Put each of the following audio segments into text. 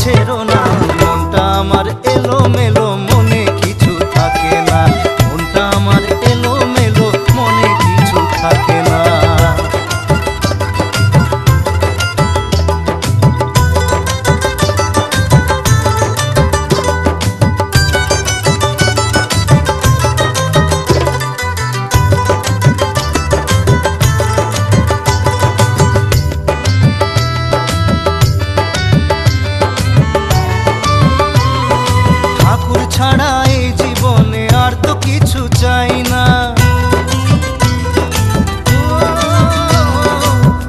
ছেড়ো না। মনটা আমার এলোমেলো, মনে কিছু থাকে না। মনটা আমার এলোমেলো, মনে কিছু থাকে না। ছাড়া এই জীবনে আর তো কিছু চাই না।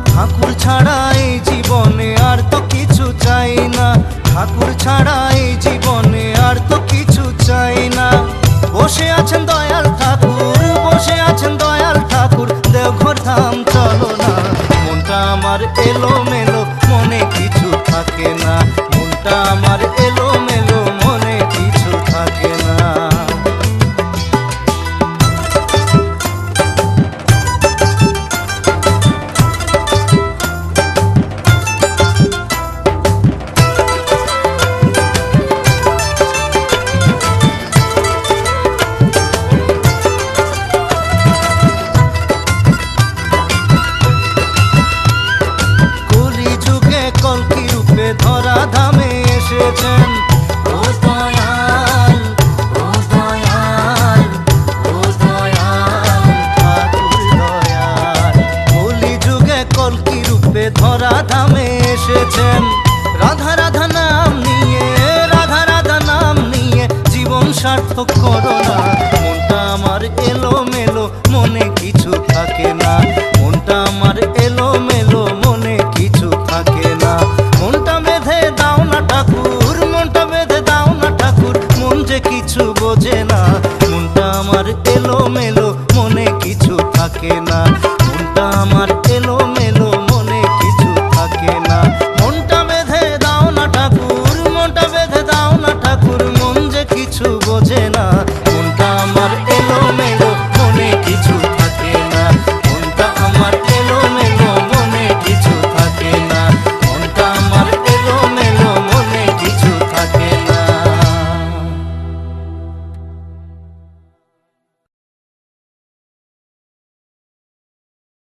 ঠাকুর ছাড়া এই জীবনে আর তো কিছু চাই না। ঠাকুর ছাড়া এই জীবনে আর তো কিছু চাই না। বসে আছেন দয়াল ঠাকুর, বসে আছেন দয়াল ঠাকুর, দেওঘর ধাম চলো না। মনটা আমার এলোমেলো, মনে কিছু থাকে না। মনটা আমার এলোমেলো, মনে কিছু থাকে না। কলকি রূপে ধরা ধামে এসেছেন। ও দয়াল, ও দয়াল, ও দয়াল ঠাকুর দয়াল। কলি যুগে কলকি রূপে ধরা ধামে এসেছেন। রাধা রাধা নাম নিয়ে, রাধা রাধা নাম নিয়ে জীবন সার্থক করো না। মনটা আমার এলোমেলো, মনে কিছু থাকে না।